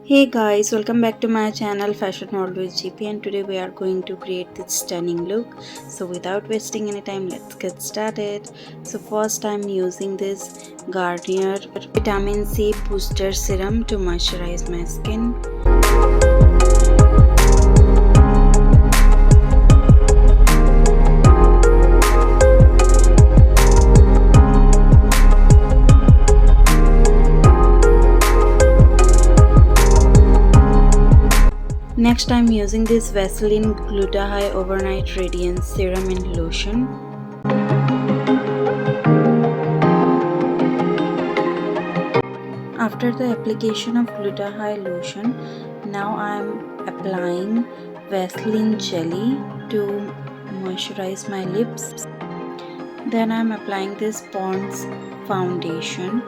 Hey guys, welcome back to my channel Fashion World with GP, and today we are going to create this stunning look. So without wasting any time, let's get started. So first I'm using this Garnier Vitamin C Booster Serum to moisturize my skin. Next, I'm using this Vaseline Gluta-High Overnight Radiance Serum and Lotion. After the application of Gluta-High lotion, now I'm applying Vaseline Jelly to moisturize my lips. Then I'm applying this Pond's foundation.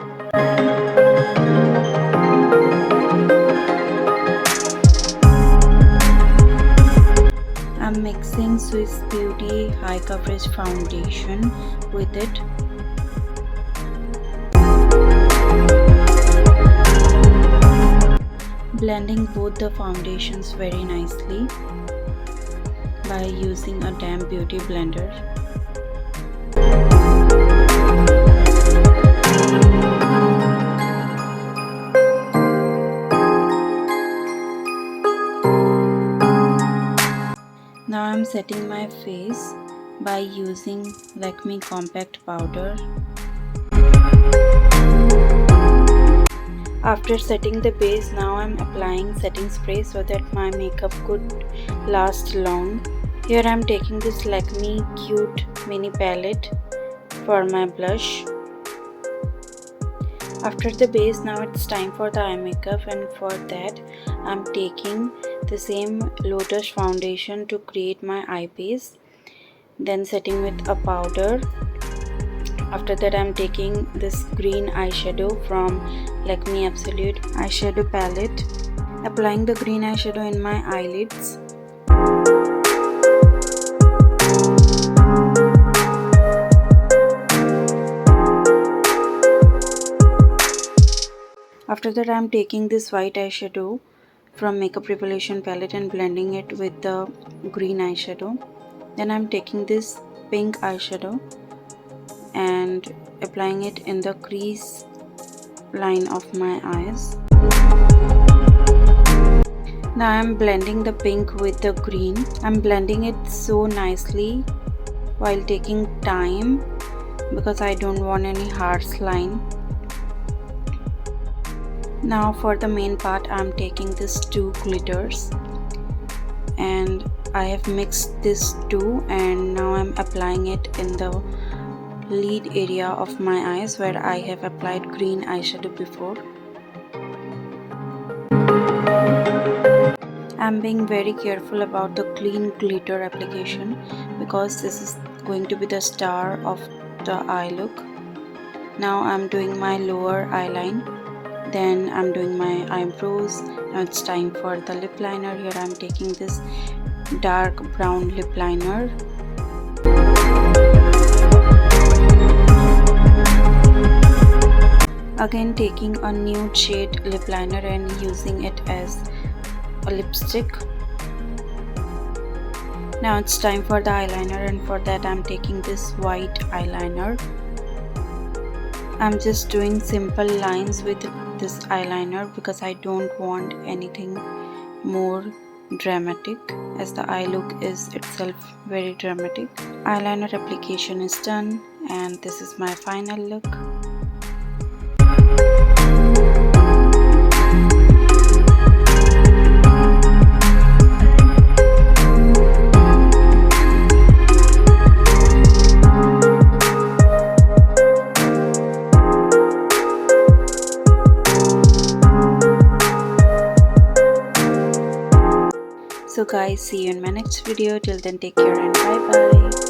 I'm mixing Swiss Beauty High Coverage Foundation with it. Blending both the foundations very nicely by using a damp beauty blender. Now I'm setting my face by using Lakme compact powder. After setting the base, now I'm applying setting spray so that my makeup could last long. Here I'm taking this Lakme Cute mini palette for my blush. After the base, now it's time for the eye makeup, and for that I'm taking the same Lotus foundation to create my eye base, then setting with a powder. After that I'm taking this green eyeshadow from Lakme Absolute eyeshadow palette, applying the green eyeshadow in my eyelids. After that I'm taking this white eyeshadow from Makeup Revolution palette and blending it with the green eyeshadow. Then I'm taking this pink eyeshadow and applying it in the crease line of my eyes. Now I'm blending the pink with the green. I'm blending it so nicely while taking time because I don't want any harsh line. Now for the main part, I'm taking these two glitters and I have mixed these two, and now I'm applying it in the lid area of my eyes where I have applied green eyeshadow before. I'm being very careful about the clean glitter application because this is going to be the star of the eye look. Now I'm doing my lower eyeline. Then I'm doing my eyebrows. Now it's time for the lip liner. Here I'm taking this dark brown lip liner. Again taking a nude shade lip liner and using it as a lipstick. Now it's time for the eyeliner, and for that I'm taking this white eyeliner. I'm just doing simple lines with this eyeliner because I don't want anything more dramatic, as the eye look is itself very dramatic. Eyeliner application is done and this is my final look. So guys, see you in my next video. Till then, take care and bye bye.